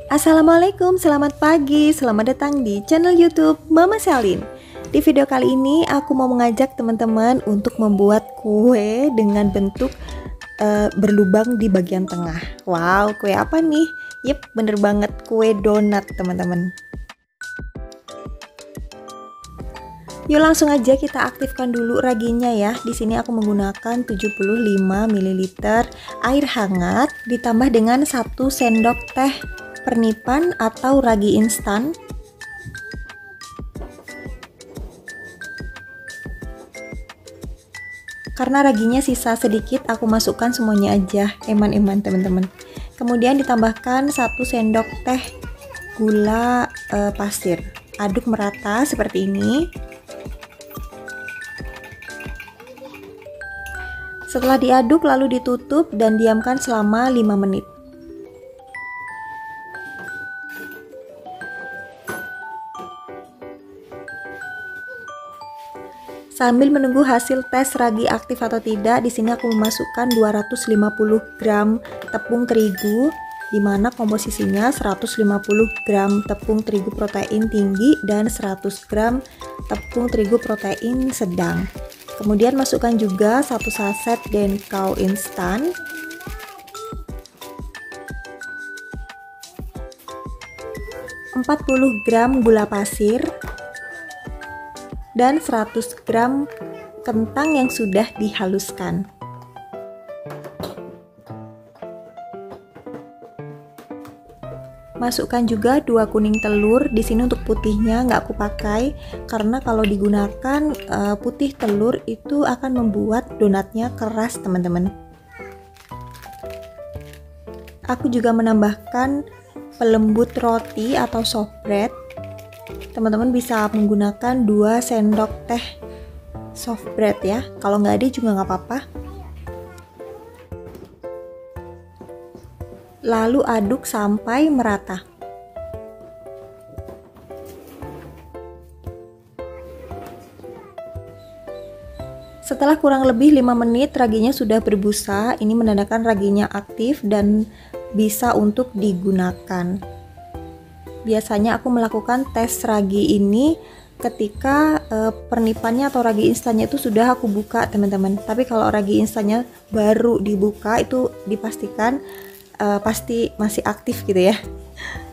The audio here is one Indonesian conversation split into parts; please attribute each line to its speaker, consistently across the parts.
Speaker 1: Assalamualaikum, selamat pagi, selamat datang di channel YouTube Mama Selin. Di video kali ini aku mau mengajak teman-teman untuk membuat kue dengan bentuk berlubang di bagian tengah. Wow, kue apa nih? Yep, bener banget, kue donat teman-teman. Yuk langsung aja kita aktifkan dulu raginya ya. Di sini aku menggunakan 75 ml air hangat ditambah dengan 1 sendok teh pernipan atau ragi instan. Karena raginya sisa sedikit, aku masukkan semuanya aja, eman-eman teman-teman. Kemudian ditambahkan 1 sendok teh gula pasir. Aduk merata seperti ini. Setelah diaduk lalu ditutup dan diamkan selama 5 menit. Sambil menunggu hasil tes ragi aktif atau tidak, di sini aku memasukkan 250 gram tepung terigu, di mana komposisinya 150 gram tepung terigu protein tinggi dan 100 gram tepung terigu protein sedang. Kemudian masukkan juga 1 saset denkau instan, 40 gram gula pasir, dan 100 gram kentang yang sudah dihaluskan. Masukkan juga 2 kuning telur. Di sini untuk putihnya nggak aku pakai karena kalau digunakan putih telur itu akan membuat donatnya keras teman-teman. Aku juga menambahkan pelembut roti atau soft bread. Teman-teman bisa menggunakan 2 sendok teh soft bread ya. Kalau nggak ada juga nggak apa-apa. Lalu aduk sampai merata. Setelah kurang lebih 5 menit raginya sudah berbusa. Ini menandakan raginya aktif dan bisa untuk digunakan. Biasanya aku melakukan tes ragi ini ketika pernipannya atau ragi instannya itu sudah aku buka teman-teman. Tapi kalau ragi instannya baru dibuka itu dipastikan pasti masih aktif gitu ya.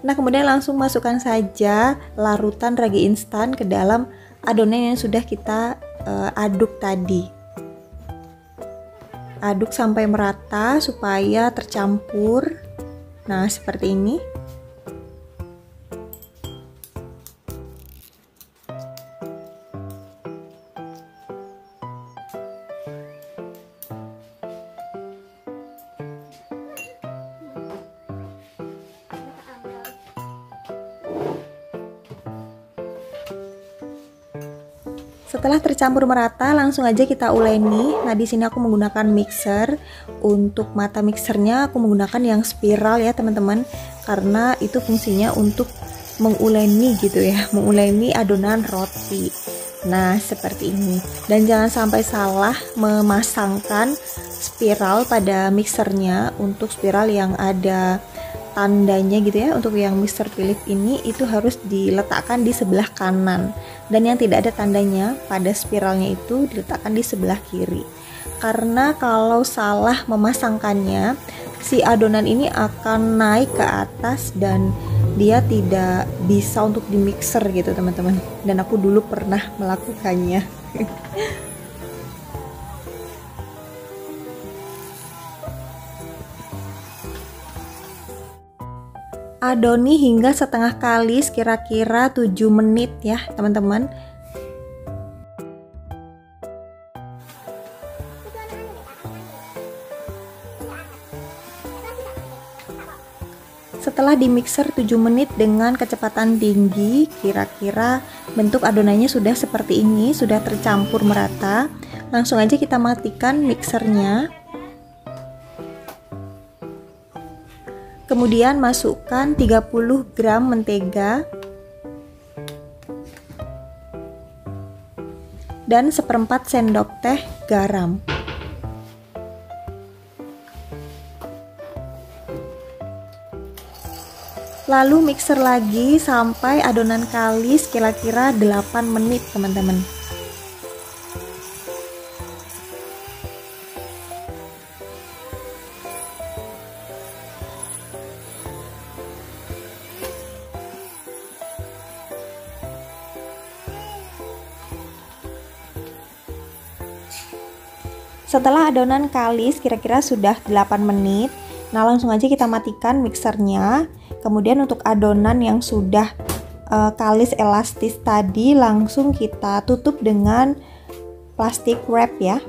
Speaker 1: Nah kemudian langsung masukkan saja larutan ragi instan ke dalam adonan yang sudah kita aduk tadi. Aduk sampai merata supaya tercampur. Nah seperti ini. Setelah tercampur merata, langsung aja kita uleni. Nah, di sini aku menggunakan mixer. Untuk mata mixernya aku menggunakan yang spiral ya, teman-teman. Karena itu fungsinya untuk menguleni gitu ya, menguleni adonan roti. Nah, seperti ini. Dan jangan sampai salah memasangkan spiral pada mixernya. Untuk spiral yang ada tandanya gitu ya, untuk yang Mr. Philip ini itu harus diletakkan di sebelah kanan, dan yang tidak ada tandanya pada spiralnya itu diletakkan di sebelah kiri. Karena kalau salah memasangkannya, si adonan ini akan naik ke atas dan dia tidak bisa untuk di mixer gitu teman-teman, dan aku dulu pernah melakukannya. Adoni hingga setengah kali, kira-kira 7 menit ya teman-teman. Setelah di mixer 7 menit dengan kecepatan tinggi, kira-kira bentuk adonannya sudah seperti ini, sudah tercampur merata. Langsung aja kita matikan mixernya. Kemudian masukkan 30 gram mentega dan 1/4 sendok teh garam. Lalu mixer lagi sampai adonan kalis kira-kira 8 menit teman-teman. Setelah adonan kalis kira-kira sudah 8 menit, nah langsung aja kita matikan mixernya. Kemudian untuk adonan yang sudah kalis elastis tadi langsung kita tutup dengan plastik wrap ya.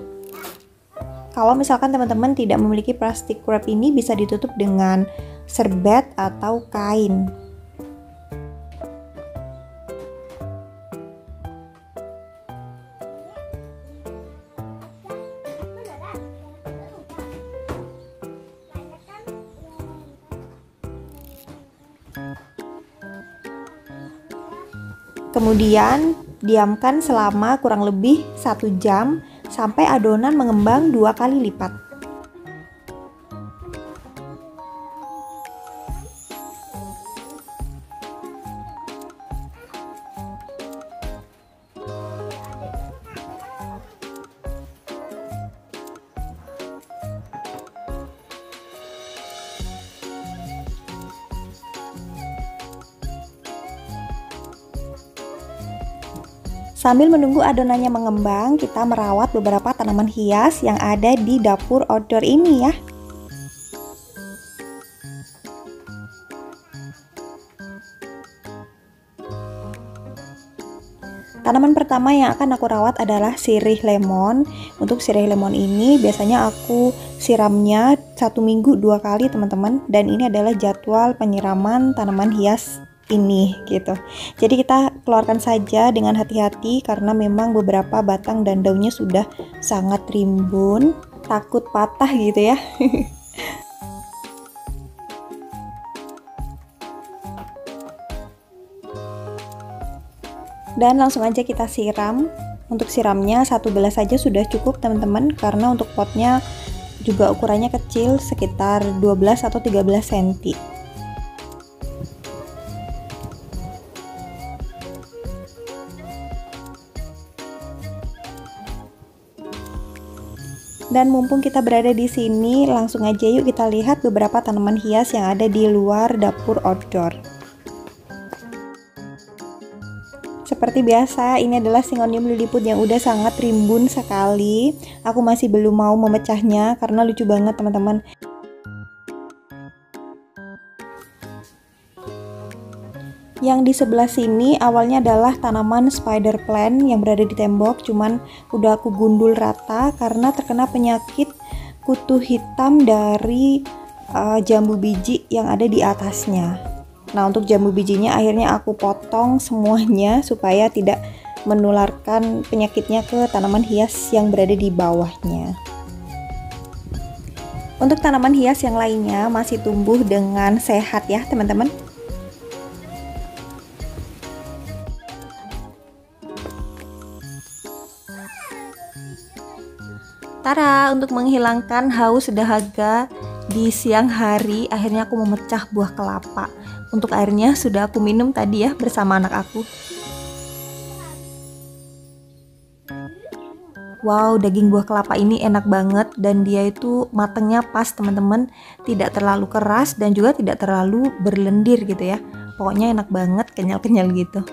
Speaker 1: Kalau misalkan teman-teman tidak memiliki plastik wrap ini, bisa ditutup dengan serbet atau kain. Kemudian diamkan selama kurang lebih 1 jam sampai adonan mengembang 2 kali lipat. Sambil menunggu adonannya mengembang, kita merawat beberapa tanaman hias yang ada di dapur outdoor ini ya. Tanaman pertama yang akan aku rawat adalah sirih lemon. Untuk sirih lemon ini biasanya aku siramnya 1 minggu 2 kali teman-teman. Dan ini adalah jadwal penyiraman tanaman hias ini gitu. Jadi kita keluarkan saja dengan hati-hati karena memang beberapa batang dan daunnya sudah sangat rimbun, takut patah gitu ya. Dan langsung aja kita siram. Untuk siramnya 1 gelas saja sudah cukup teman-teman, karena untuk potnya juga ukurannya kecil, sekitar 12 atau 13 cm. Dan mumpung kita berada di sini, langsung aja yuk kita lihat beberapa tanaman hias yang ada di luar dapur outdoor. Seperti biasa, ini adalah Syngonium lilliput yang udah sangat rimbun sekali. Aku masih belum mau memecahnya karena lucu banget teman-teman. Yang di sebelah sini awalnya adalah tanaman spider plant yang berada di tembok, cuman udah aku gundul rata karena terkena penyakit kutu hitam dari jambu biji yang ada di atasnya. Nah, untuk jambu bijinya akhirnya aku potong semuanya supaya tidak menularkan penyakitnya ke tanaman hias yang berada di bawahnya. Untuk tanaman hias yang lainnya masih tumbuh dengan sehat ya teman-teman. Tara, untuk menghilangkan haus dahaga di siang hari, akhirnya aku memecah buah kelapa. Untuk airnya sudah aku minum tadi ya bersama anak aku. Wow, daging buah kelapa ini enak banget dan dia itu matangnya pas teman-teman, tidak terlalu keras dan juga tidak terlalu berlendir gitu ya. Pokoknya enak banget, kenyal-kenyal gitu.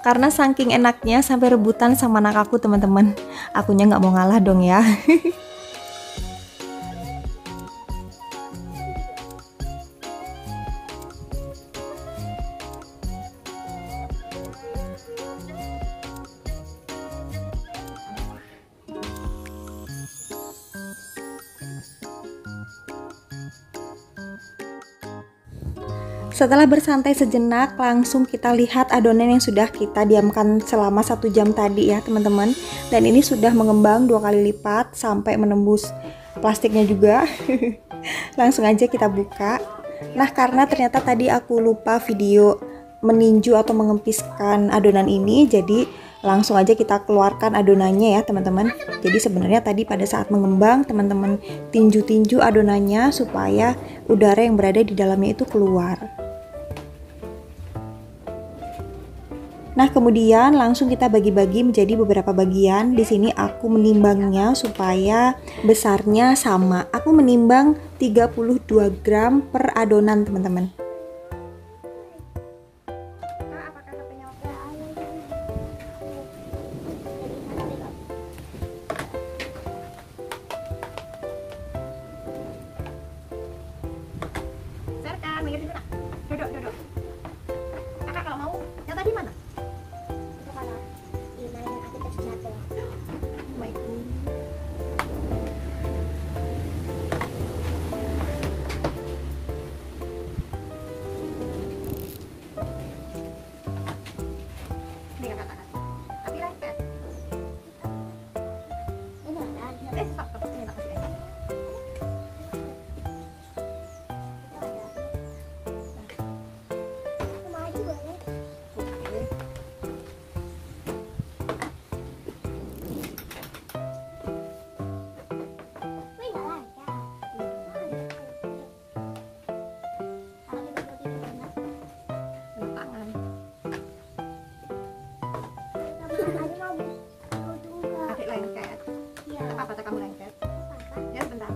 Speaker 1: Karena saking enaknya sampai rebutan sama anak aku teman-teman. Akunya nggak mau ngalah dong ya. Setelah bersantai sejenak, langsung kita lihat adonan yang sudah kita diamkan selama 1 jam tadi ya teman-teman. Dan ini sudah mengembang 2 kali lipat sampai menembus plastiknya juga. Langsung aja kita buka. Nah, karena ternyata tadi aku lupa video meninju atau mengempiskan adonan ini, jadi langsung aja kita keluarkan adonannya ya teman-teman. Jadi sebenarnya tadi pada saat mengembang teman-teman tinju-tinju adonannya supaya udara yang berada di dalamnya itu keluar. Nah, kemudian langsung kita bagi-bagi menjadi beberapa bagian. Di sini aku menimbangnya supaya besarnya sama. Aku menimbang 32 gram per adonan, teman-teman.
Speaker 2: Serkan, minggir dulu nak. Duduk. Kakak kalau mau, yang tadi mana? Adik lengket. Apa kata kamu lengket? Ya sebentar.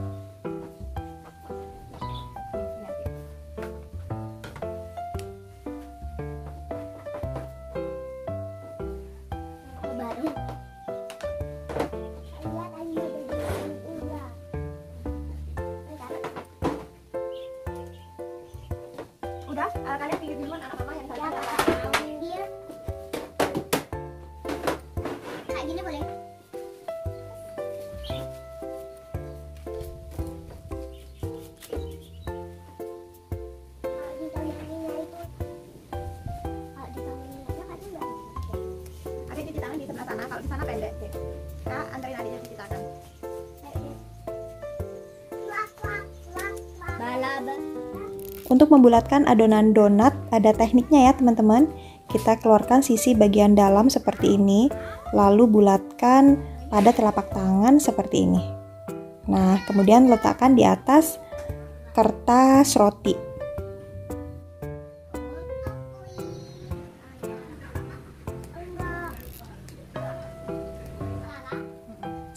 Speaker 2: Udah, kalian pinggir duluan anak mama yang tadi.
Speaker 3: Kayak gini boleh?
Speaker 2: Adik cuci tangan di sebelah sana, kalau di sana pendek sih. Kak, anterin adiknya cuci tangan.
Speaker 1: Untuk membulatkan adonan donat ada tekniknya ya teman-teman. Kita keluarkan sisi bagian dalam seperti ini, lalu bulatkan pada telapak tangan seperti ini. Nah, kemudian letakkan di atas kertas roti.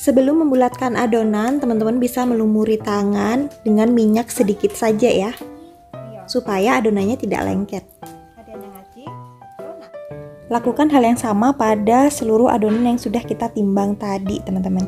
Speaker 1: Sebelum membulatkan adonan, teman-teman bisa melumuri tangan dengan minyak sedikit saja ya, supaya adonannya tidak lengket. Lakukan hal yang sama pada seluruh adonan yang sudah kita timbang tadi, teman-teman.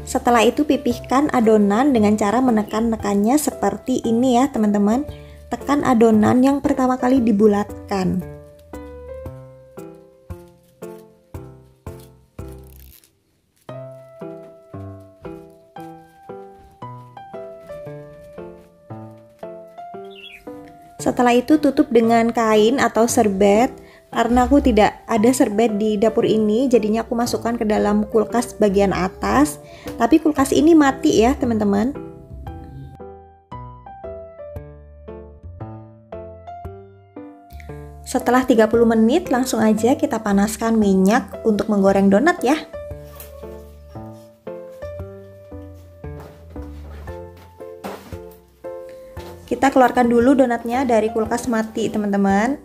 Speaker 1: Setelah itu pipihkan adonan dengan cara menekan-nekannya seperti ini ya teman-teman. Tekan adonan yang pertama kali dibulatkan. Setelah itu tutup dengan kain atau serbet. Karena aku tidak ada serbet di dapur ini, jadinya aku masukkan ke dalam kulkas bagian atas. Tapi kulkas ini mati ya teman-teman. Setelah 30 menit langsung aja kita panaskan minyak untuk menggoreng donat ya. Kita keluarkan dulu donatnya dari kulkas mati teman-teman.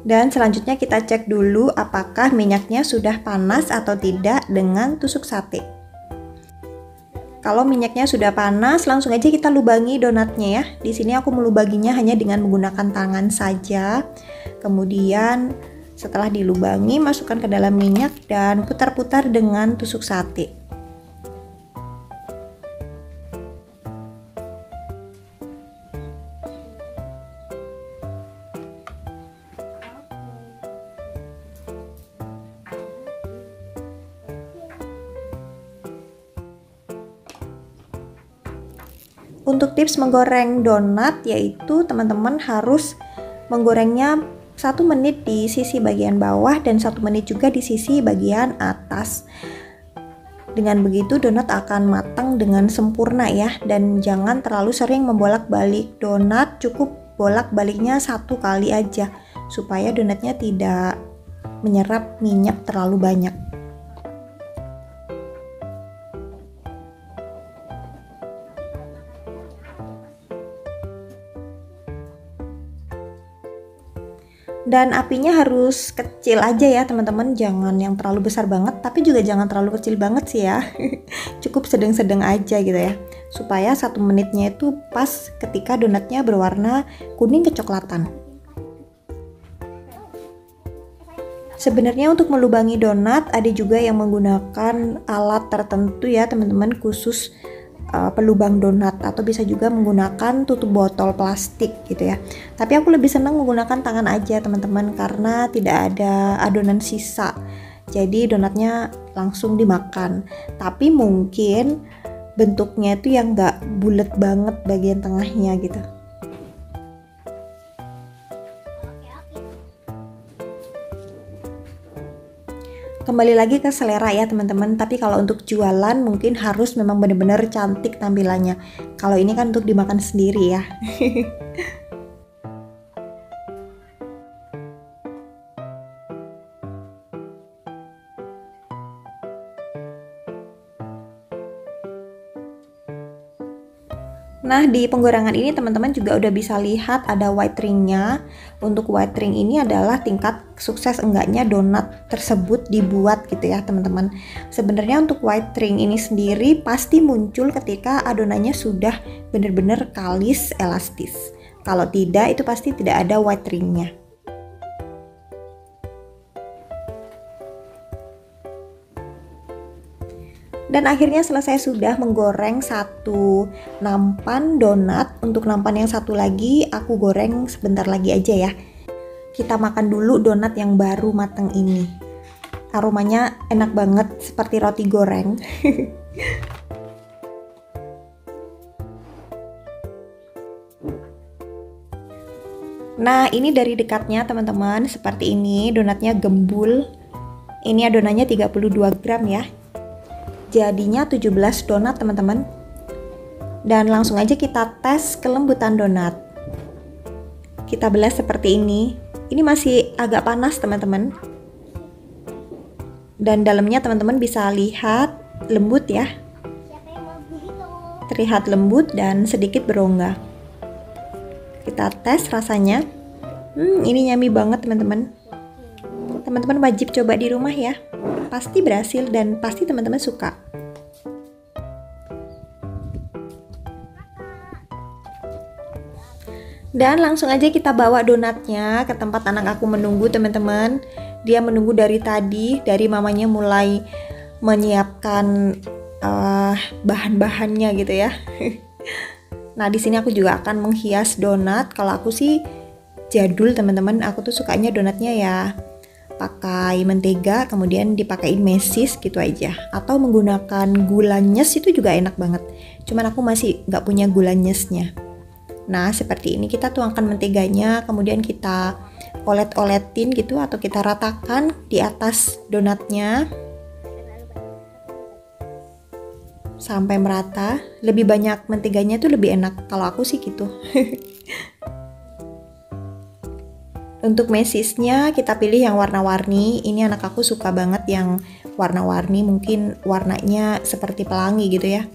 Speaker 1: Dan selanjutnya kita cek dulu apakah minyaknya sudah panas atau tidak dengan tusuk sate. Kalau minyaknya sudah panas, langsung aja kita lubangi donatnya ya. Di sini aku melubanginya hanya dengan menggunakan tangan saja. Kemudian setelah dilubangi, masukkan ke dalam minyak dan putar-putar dengan tusuk sate. Untuk tips menggoreng donat yaitu teman-teman harus menggorengnya 1 menit di sisi bagian bawah dan 1 menit juga di sisi bagian atas. Dengan begitu donat akan matang dengan sempurna ya, dan jangan terlalu sering membolak-balik donat, cukup bolak-baliknya 1 kali aja supaya donatnya tidak menyerap minyak terlalu banyak. Dan apinya harus kecil aja ya teman-teman, jangan yang terlalu besar banget tapi juga jangan terlalu kecil banget sih ya. Cukup sedang-sedang aja gitu ya, supaya 1 menitnya itu pas ketika donatnya berwarna kuning kecoklatan. Sebenarnya untuk melubangi donat ada juga yang menggunakan alat tertentu ya teman-teman, khusus pelubang donat, atau bisa juga menggunakan tutup botol plastik gitu ya. Tapi aku lebih senang menggunakan tangan aja teman-teman, karena tidak ada adonan sisa, jadi donatnya langsung dimakan. Tapi mungkin bentuknya itu yang nggak bulat banget bagian tengahnya gitu. Kembali lagi ke selera ya teman-teman, tapi kalau untuk jualan mungkin harus memang benar-benar cantik tampilannya. Kalau ini kan untuk dimakan sendiri ya. Nah, di penggorengan ini teman-teman juga udah bisa lihat ada white ringnya. Untuk white ring ini adalah tingkat sukses enggaknya donat tersebut dibuat gitu ya teman-teman. Sebenarnya untuk white ring ini sendiri pasti muncul ketika adonannya sudah benar-benar kalis elastis. Kalau tidak, itu pasti tidak ada white ringnya. Dan akhirnya selesai sudah menggoreng 1 nampan donat. Untuk nampan yang satu lagi aku goreng sebentar lagi aja ya. Kita makan dulu donat yang baru matang ini. Aromanya enak banget seperti roti goreng. Nah, ini dari dekatnya teman-teman, seperti ini donatnya gembul. Ini adonannya 32 gram ya. Jadinya 17 donat teman-teman. Dan langsung aja kita tes kelembutan donat. Kita belah seperti ini. Ini masih agak panas teman-teman. Dan dalamnya teman-teman bisa lihat lembut ya. Terlihat lembut dan sedikit berongga. Kita tes rasanya. Ini yummy banget teman-teman. Teman-teman wajib coba di rumah ya. Pasti berhasil dan pasti teman-teman suka. Dan langsung aja kita bawa donatnya ke tempat anak aku menunggu teman-teman. Dia menunggu dari tadi, dari mamanya mulai menyiapkan bahan-bahannya gitu ya. Nah, di sini aku juga akan menghias donat. Kalau aku sih jadul teman-teman, aku tuh sukanya donatnya ya pakai mentega, kemudian dipakein mesis gitu aja, atau menggunakan gula nyes itu juga enak banget. Cuman aku masih nggak punya gula nyesnya. Nah, seperti ini kita tuangkan menteganya, kemudian kita olet-oletin gitu, atau kita ratakan di atas donatnya sampai merata. Lebih banyak menteganya tuh lebih enak, kalau aku sih gitu. Untuk mesisnya kita pilih yang warna-warni. Ini anak aku suka banget yang warna-warni, mungkin warnanya seperti pelangi gitu ya.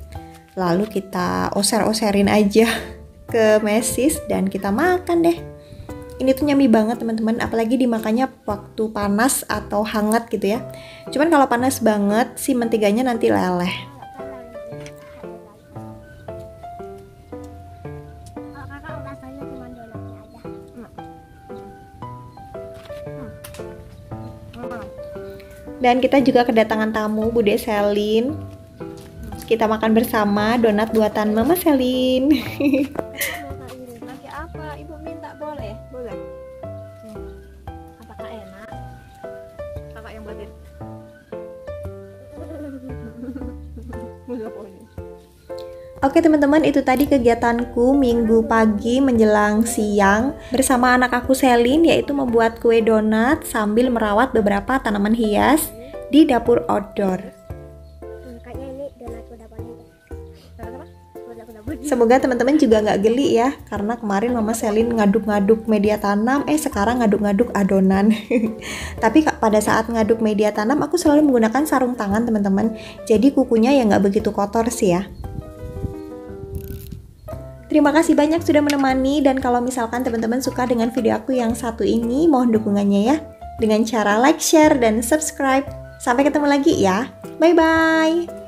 Speaker 1: Lalu kita oser-oserin aja ke mesis dan kita makan deh. Ini tuh nyami banget teman-teman, apalagi dimakannya waktu panas atau hangat gitu ya. Cuman kalau panas banget si mentiganya nanti leleh.
Speaker 2: Kalau kakak rasanya cuma donatnya aja.
Speaker 1: Dan kita juga kedatangan tamu, Bude Selin. Kita makan bersama donat buatan Mama Selin.
Speaker 2: Pakai apa? Ibu minta boleh? Boleh. Apakah enak? Kakak yang buatin.
Speaker 1: Oke teman-teman, itu tadi kegiatanku minggu pagi menjelang siang bersama anak aku Selin, yaitu membuat kue donat sambil merawat beberapa tanaman hias di dapur outdoor.
Speaker 2: Kayaknya ini donat kuda poni.
Speaker 1: Semoga teman-teman juga nggak geli ya, karena kemarin Mama Selin ngaduk-ngaduk media tanam, sekarang ngaduk-ngaduk adonan. Tapi pada saat ngaduk media tanam aku selalu menggunakan sarung tangan teman-teman, jadi kukunya ya nggak begitu kotor sih ya. Terima kasih banyak sudah menemani, dan kalau misalkan teman-teman suka dengan video aku yang satu ini, mohon dukungannya ya, dengan cara like, share, dan subscribe. Sampai ketemu lagi ya, bye-bye!